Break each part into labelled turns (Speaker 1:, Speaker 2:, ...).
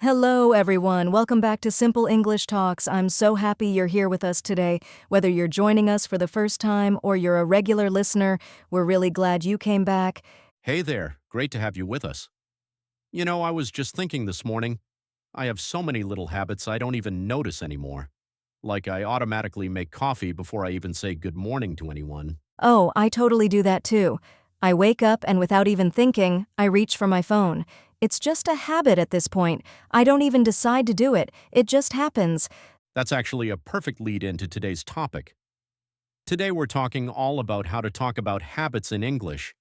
Speaker 1: Hello, everyone. Welcome back to Simple English Talks. I'm so happy you're here with us today. Whether you're joining us for the first time or you're a regular listener, we're really glad you came back.
Speaker 2: Hey there, great to have you with us. I was just thinking this morning, I have so many little habits I don't even notice anymore. Like I automatically make coffee before I even say good morning to anyone.
Speaker 1: Oh, I totally do that too. I wake up and without even thinking, I reach for my phone. It's just a habit at this point. I don't even decide to do it. It just happens.
Speaker 2: That's actually a perfect lead into today's topic. Today we're talking all about how to talk about habits in English.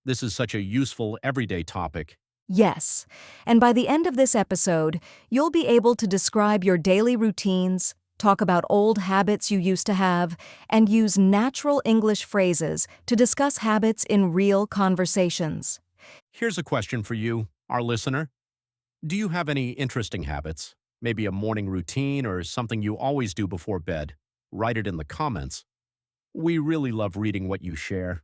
Speaker 2: This is such a useful everyday topic.
Speaker 1: Yes. And by the end of this episode, you'll be able to describe your daily routines, talk about old habits you used to have, and use natural English phrases to discuss habits in real conversations.
Speaker 2: Here's a question for you, our listener. Do you have any interesting habits? Maybe a morning routine or something you always do before bed? Write it in the comments. We really love reading what you share.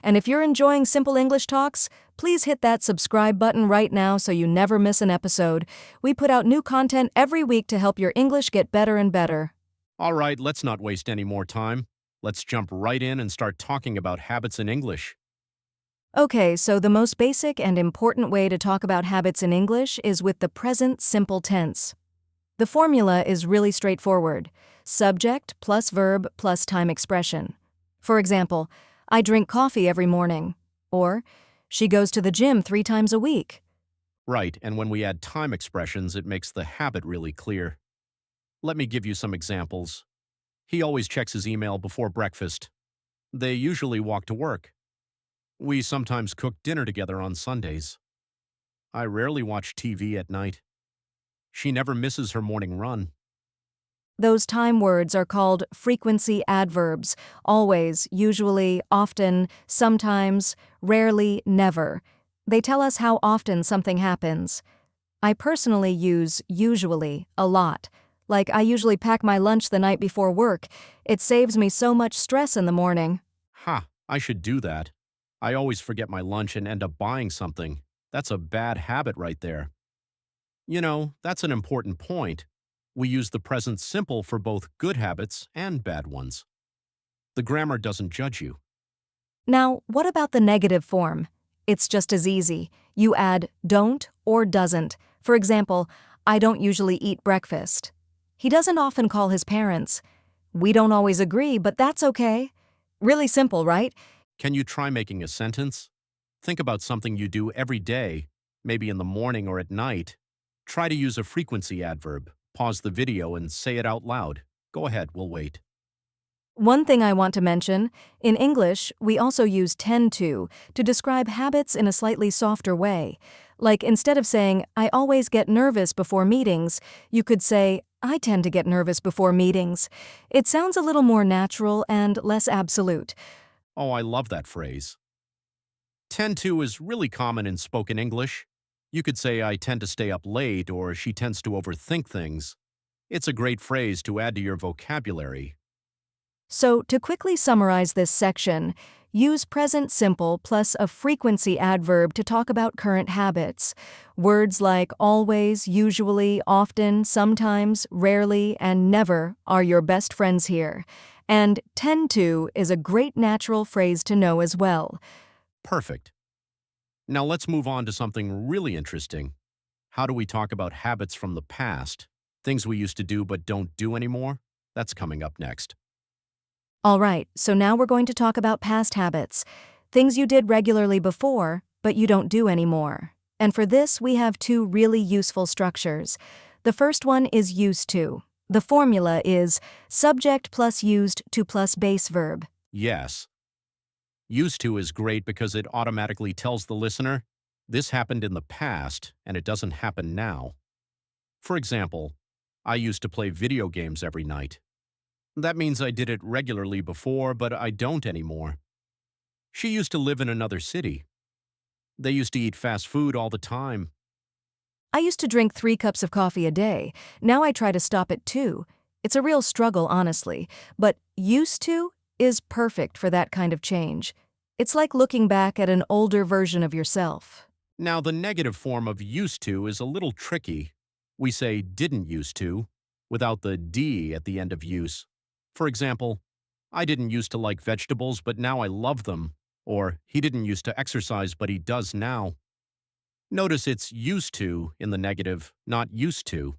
Speaker 1: And if you're enjoying Simple English Talks, please hit that subscribe button right now so you never miss an episode. We put out new content every week to help your English get better and better.
Speaker 2: All right, let's not waste any more time. Let's jump right in and start talking about habits in English.
Speaker 1: Okay, so the most basic and important way to talk about habits in English is with the present simple tense. The formula is really straightforward. Subject plus verb plus time expression. For example, I drink coffee every morning. Or, she goes to the gym 3 times a week.
Speaker 2: Right, and when we add time expressions, it makes the habit really clear. Let me give you some examples. He always checks his email before breakfast. They usually walk to work. We sometimes cook dinner together on Sundays. I rarely watch TV at night. She never misses her morning run.
Speaker 1: Those time words are called frequency adverbs. Always, usually, often, sometimes, rarely, never. They tell us how often something happens. I personally use usually a lot. Like, I usually pack my lunch the night before work. It saves me so much stress in the morning.
Speaker 2: Ha, I should do that. I always forget my lunch and end up buying something. That's a bad habit right there. That's an important point. We use the present simple for both good habits and bad ones. The grammar doesn't judge you.
Speaker 1: Now, what about the negative form? It's just as easy. You add don't or doesn't. For example, I don't usually eat breakfast. He doesn't often call his parents. We don't always agree, but that's okay. Really simple, right?
Speaker 2: Can you try making a sentence? Think about something you do every day, maybe in the morning or at night. Try to use a frequency adverb. Pause the video and say it out loud. Go ahead, we'll wait.
Speaker 1: One thing I want to mention, in English, we also use tend to describe habits in a slightly softer way. Like instead of saying, I always get nervous before meetings, you could say, I tend to get nervous before meetings. It sounds a little more natural and less absolute.
Speaker 2: Oh, I love that phrase. Tend to is really common in spoken English. You could say, I tend to stay up late, or she tends to overthink things. It's a great phrase to add to your vocabulary.
Speaker 1: So, to quickly summarize this section, use present simple plus a frequency adverb to talk about current habits. Words like always, usually, often, sometimes, rarely, and never are your best friends here. And tend to is a great natural phrase to know as well.
Speaker 2: Perfect. Now let's move on to something really interesting. How do we talk about habits from the past? Things we used to do but don't do anymore? That's coming up next.
Speaker 1: All right, so now we're going to talk about past habits. Things you did regularly before, but you don't do anymore. And for this, we have 2 really useful structures. The first one is used to. The formula is subject plus used to plus base verb.
Speaker 2: Yes. Used to is great because it automatically tells the listener, this happened in the past and it doesn't happen now. For example, I used to play video games every night. That means I did it regularly before, but I don't anymore. She used to live in another city. They used to eat fast food all the time.
Speaker 1: I used to drink 3 cups of coffee a day. Now I try to stop at 2. It's a real struggle, honestly. But used to is perfect for that kind of change. It's like looking back at an older version of yourself.
Speaker 2: Now, the negative form of used to is a little tricky. We say didn't used to without the D at the end of use. For example, I didn't used to like vegetables, but now I love them. Or he didn't used to exercise, but he does now. Notice it's used to in the negative, not used to.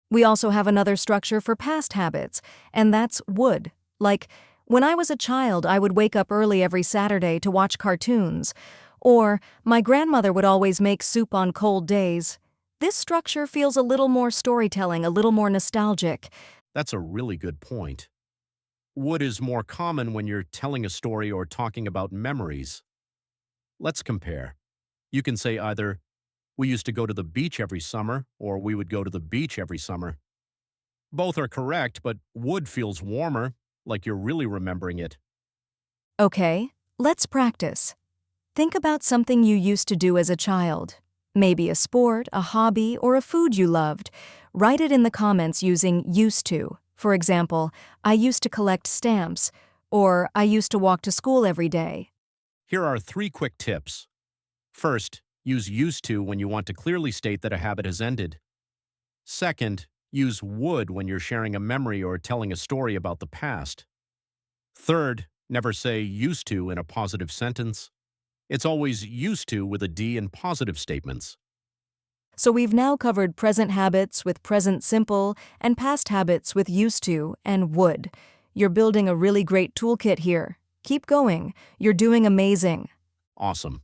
Speaker 1: We also have another structure for past habits, and that's would. Like, when I was a child, I would wake up early every Saturday to watch cartoons. Or, my grandmother would always make soup on cold days. This structure feels a little more storytelling, a little more nostalgic.
Speaker 2: That's a really good point. Would is more common when you're telling a story or talking about memories. Let's compare. You can say either, we used to go to the beach every summer, or we would go to the beach every summer. Both are correct, but would feels warmer, like you're really remembering it.
Speaker 1: Okay, let's practice. Think about something you used to do as a child. Maybe a sport, a hobby, or a food you loved. Write it in the comments using used to. For example, I used to collect stamps, or I used to walk to school every day.
Speaker 2: Here are 3 quick tips. First, use used to when you want to clearly state that a habit has ended. Second, use would when you're sharing a memory or telling a story about the past. Third, never say used to in a positive sentence. It's always used to with a D in positive statements.
Speaker 1: So we've now covered present habits with present simple and past habits with used to and would. You're building a really great toolkit here. Keep going. You're doing amazing.
Speaker 2: Awesome.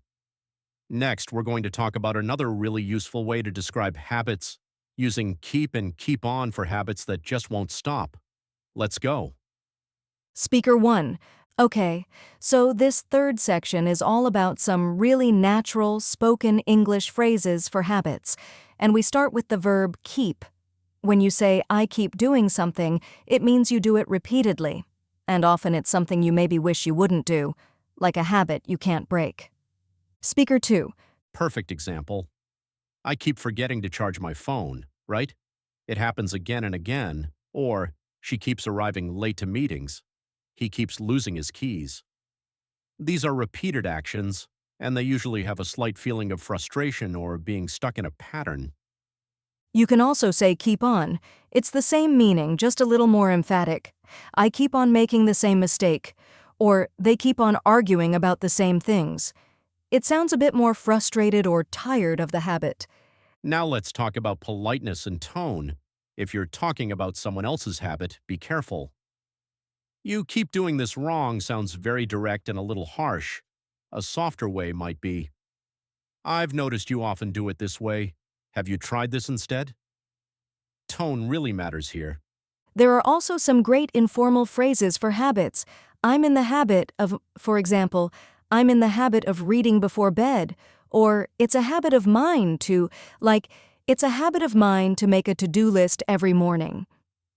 Speaker 2: Next, we're going to talk about another really useful way to describe habits, using keep and keep on for habits that just won't stop. Let's go.
Speaker 1: Speaker 1. Okay, so this third section is all about some really natural spoken English phrases for habits, and we start with the verb keep. When you say, I keep doing something, it means you do it repeatedly, and often it's something you maybe wish you wouldn't do, like a habit you can't break. Speaker 2.
Speaker 2: Perfect example. I keep forgetting to charge my phone, right? It happens again and again. Or, she keeps arriving late to meetings. He keeps losing his keys. These are repeated actions, and they usually have a slight feeling of frustration or being stuck in a pattern.
Speaker 1: You can also say keep on. It's the same meaning, just a little more emphatic. I keep on making the same mistake. Or, they keep on arguing about the same things. It sounds a bit more frustrated or tired of the habit.
Speaker 2: Now let's talk about politeness and tone. If you're talking about someone else's habit, be careful. You keep doing this wrong sounds very direct and a little harsh. A softer way might be, I've noticed you often do it this way. Have you tried this instead? Tone really matters here.
Speaker 1: There are also some great informal phrases for habits. I'm in the habit of, for example, I'm in the habit of reading before bed. Or, it's a habit of mine to, like, it's a habit of mine to make a to-do list every morning.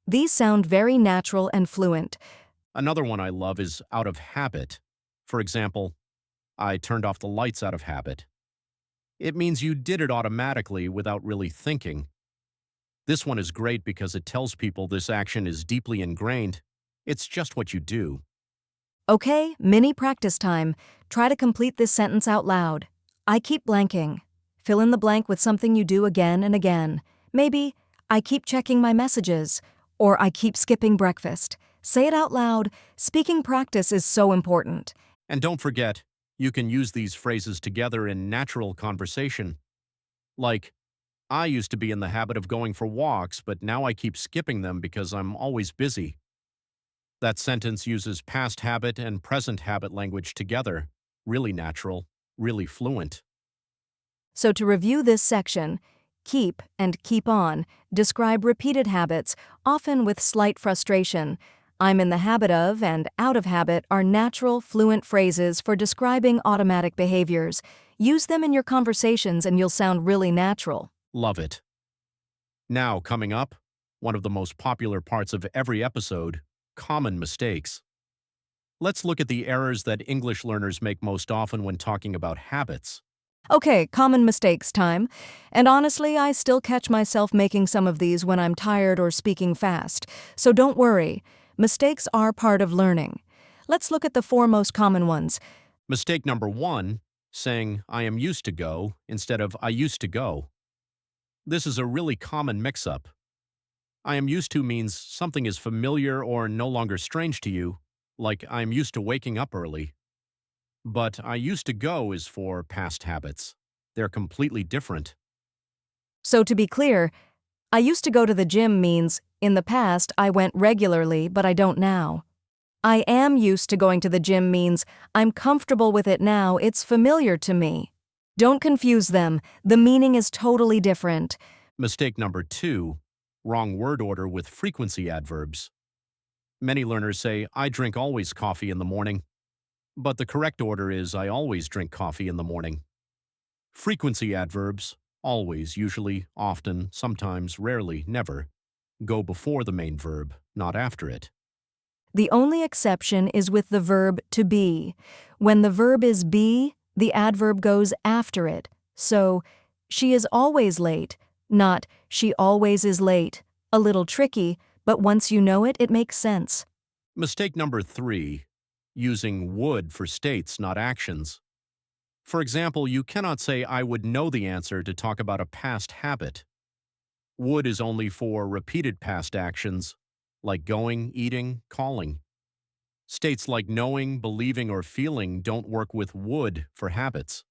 Speaker 1: These sound very natural and fluent.
Speaker 2: Another one I love is out of habit. For example, I turned off the lights out of habit. It means you did it automatically without really thinking. This one is great because it tells people this action is deeply ingrained. It's just what you do.
Speaker 1: Okay, mini practice time. Try to complete this sentence out loud. I keep blanking. Fill in the blank with something you do again and again. Maybe, I keep checking my messages. Or I keep skipping breakfast. Say it out loud. Speaking practice is so important.
Speaker 2: And don't forget, you can use these phrases together in natural conversation. Like, I used to be in the habit of going for walks, but now I keep skipping them because I'm always busy. That sentence uses past habit and present habit language together. Really natural, really fluent.
Speaker 1: So to review this section, keep and keep on describe repeated habits, often with slight frustration. I'm in the habit of and out of habit are natural, fluent phrases for describing automatic behaviors. Use them in your conversations and you'll sound really natural.
Speaker 2: Love it. Now, coming up, one of the most popular parts of every episode, common mistakes. Let's look at the errors that English learners make most often when talking about habits.
Speaker 1: Okay, common mistakes time. And honestly, I still catch myself making some of these when I'm tired or speaking fast. So don't worry. Mistakes are part of learning. Let's look at the 4 most common ones.
Speaker 2: Mistake number 1, saying I am used to go instead of I used to go. This is a really common mix-up. I am used to means something is familiar or no longer strange to you, like I am used to waking up early. But I used to go is for past habits. They're completely different.
Speaker 1: So to be clear, I used to go to the gym means, in the past, I went regularly, but I don't now. I am used to going to the gym means, I'm comfortable with it now, it's familiar to me. Don't confuse them, the meaning is totally different.
Speaker 2: Mistake number 2, wrong word order with frequency adverbs. Many learners say, I drink always coffee in the morning. But the correct order is, I always drink coffee in the morning. Frequency adverbs, always, usually, often, sometimes, rarely, never, go before the main verb, not after it.
Speaker 1: The only exception is with the verb to be. When the verb is be, the adverb goes after it. So, she is always late, not she always is late. A little tricky, but once you know it, it makes sense.
Speaker 2: Mistake number 3, using would for states, not actions. For example, you cannot say, I would know the answer to talk about a past habit. Would is only for repeated past actions, like going, eating, calling. States like knowing, believing, or feeling don't work with would for habits.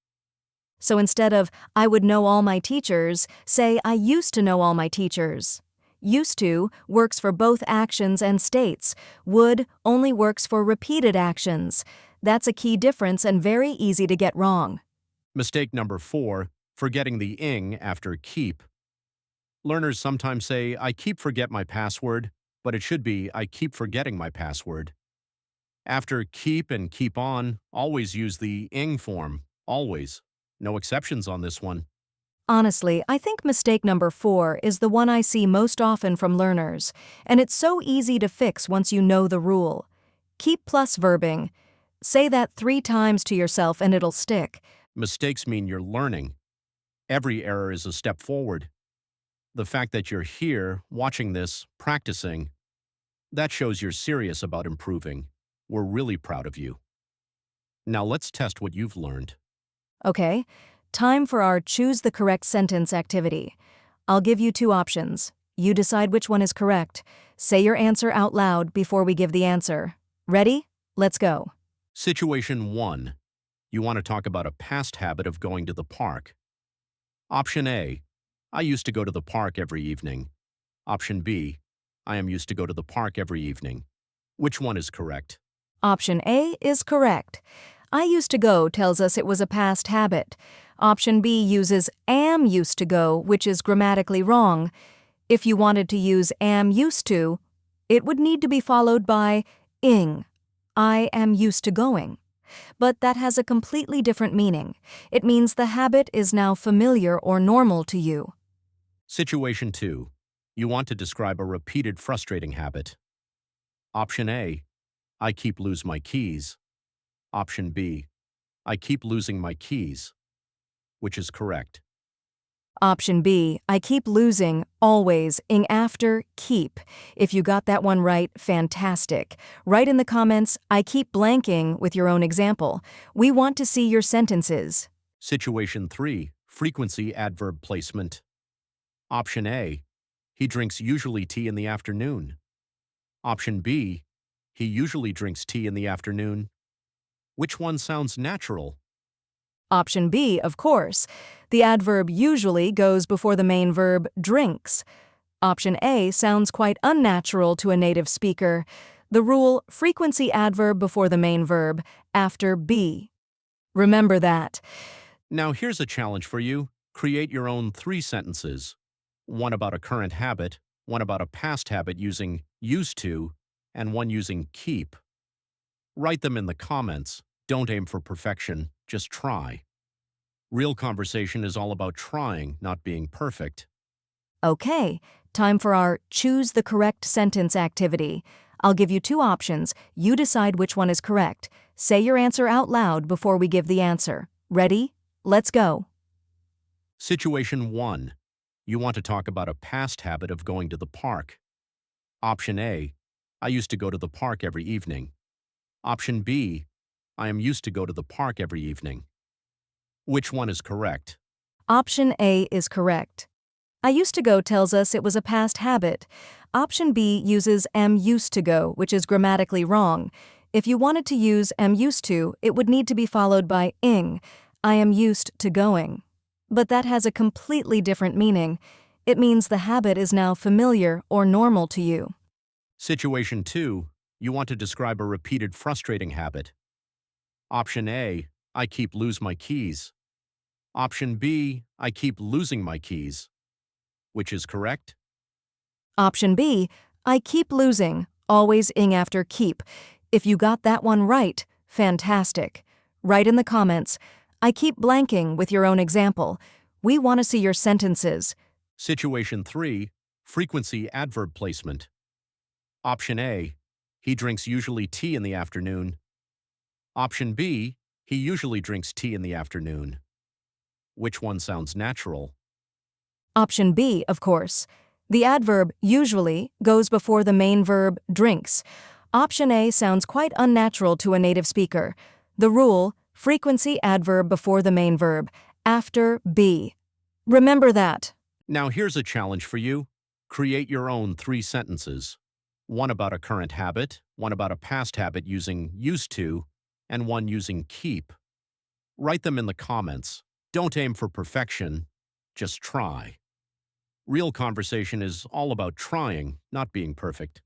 Speaker 1: So instead of, I would know all my teachers, say, I used to know all my teachers. Used to works for both actions and states. Would only works for repeated actions. That's a key difference and very easy to get wrong.
Speaker 2: Mistake number 4, forgetting the ing after keep. Learners sometimes say, I keep forget my password, but it should be, I keep forgetting my password. After keep and keep on, always use the ing form, always. No exceptions on this one.
Speaker 1: Honestly, I think mistake number 4 is the one I see most often from learners, and it's so easy to fix once you know the rule. Keep plus verbing. Say that 3 times to yourself and it'll stick.
Speaker 2: Mistakes mean you're learning. Every error is a step forward. The fact that you're here, watching this, practicing, that shows you're serious about improving. We're really proud of you. Now let's test what you've learned.
Speaker 1: Okay, time for our choose the correct sentence activity. I'll give you 2 options. You decide which one is correct. Say your answer out loud before we give the answer. Ready? Let's go.
Speaker 2: Situation 1. You want to talk about a past habit of going to the park. Option A. I used to go to the park every evening. Option B. I am used to go to the park every evening. Which one is correct?
Speaker 1: Option A is correct. I used to go tells us it was a past habit. Option B uses am used to go, which is grammatically wrong. If you wanted to use am used to, it would need to be followed by ing. I am used to going. But that has a completely different meaning. It means the habit is now familiar or normal to you.
Speaker 2: Situation 2. You want to describe a repeated frustrating habit. Option A. I keep lose my keys. Option B. I keep losing my keys. Which is correct?
Speaker 1: Option B, I keep losing, always, ing after, keep. If you got that one right, fantastic. Write in the comments, I keep blanking with your own example. We want to see your sentences.
Speaker 2: Situation 3. Frequency adverb placement. Option A. He drinks usually tea in the afternoon. Option B. He usually drinks tea in the afternoon. Which one sounds natural?
Speaker 1: Option B, of course. The adverb usually goes before the main verb drinks. Option A sounds quite unnatural to a native speaker. The rule, frequency adverb before the main verb, after be. Remember that.
Speaker 2: Now here's a challenge for you. Create your own 3 sentences. One about a current habit, one about a past habit using used to, and one using keep. Write them in the comments. Don't aim for perfection, just try. Real conversation is all about trying, not being perfect.
Speaker 1: Okay, time for our choose the correct sentence activity. I'll give you 2 options. You decide which one is correct. Say your answer out loud before we give the answer. Ready? Let's go.
Speaker 2: Situation 1. You want to talk about a past habit of going to the park. Option A. I used to go to the park every evening. Option B. I am used to go to the park every evening. Which one is correct?
Speaker 1: Option A is correct. I used to go tells us it was a past habit. Option B uses am used to go, which is grammatically wrong. If you wanted to use am used to, it would need to be followed by ing. I am used to going. But that has a completely different meaning. It means the habit is now familiar or normal to you.
Speaker 2: Situation 2. You want to describe a repeated frustrating habit. Option A. I keep lose my keys. Option B. I keep losing my keys. Which is correct?
Speaker 1: Option B, I keep losing, always ing after keep. If you got that one right, fantastic. Write in the comments, I keep blanking with your own example. We want to see your sentences.
Speaker 2: Situation 3. Frequency adverb placement. Option A. He drinks usually tea in the afternoon. Option B. He usually drinks tea in the afternoon. Which one sounds natural?
Speaker 1: Option B, of course. The adverb usually goes before the main verb drinks. Option A sounds quite unnatural to a native speaker. The rule, frequency adverb before the main verb, after B. Remember that.
Speaker 2: Now here's a challenge for you. Create your own 3 sentences. One about a current habit, one about a past habit using used to, and one using keep. Write them in the comments. Don't aim for perfection, just try. Real conversation is all about trying, not being perfect.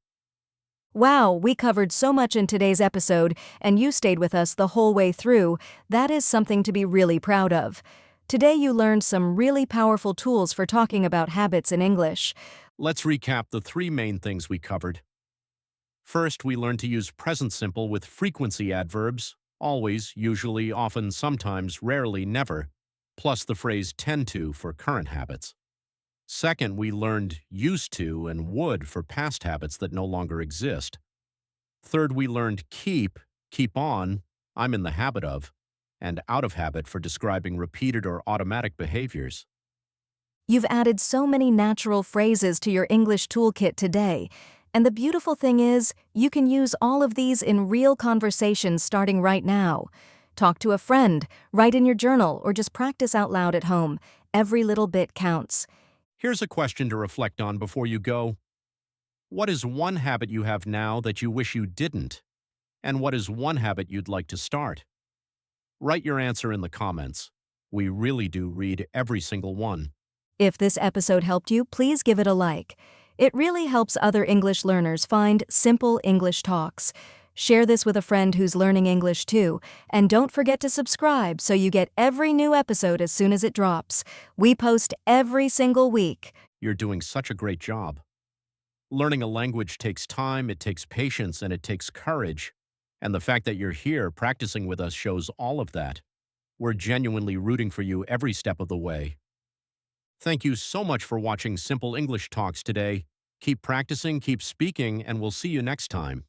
Speaker 1: Wow, we covered so much in today's episode, and you stayed with us the whole way through. That is something to be really proud of. Today you learned some really powerful tools for talking about habits in English.
Speaker 2: Let's recap the 3 main things we covered. First, we learned to use present simple with frequency adverbs, always, usually, often, sometimes, rarely, never, plus the phrase tend to for current habits. Second, we learned used to and would for past habits that no longer exist. Third, we learned keep on, I'm in the habit of, and out of habit for describing repeated or automatic behaviors.
Speaker 1: You've added so many natural phrases to your English toolkit today. And the beautiful thing is, you can use all of these in real conversations starting right now. Talk to a friend, write in your journal, or just practice out loud at home. Every little bit counts.
Speaker 2: Here's a question to reflect on before you go. What is one habit you have now that you wish you didn't? And what is one habit you'd like to start? Write your answer in the comments. We really do read every single one.
Speaker 1: If this episode helped you, please give it a like. It really helps other English learners find simple English talks. Share this with a friend who's learning English too, and don't forget to subscribe so you get every new episode as soon as it drops. We post every single week.
Speaker 2: You're doing such a great job. Learning a language takes time, it takes patience, and it takes courage. And the fact that you're here practicing with us shows all of that. We're genuinely rooting for you every step of the way. Thank you so much for watching Simple English Talks today. Keep practicing, keep speaking, and we'll see you next time.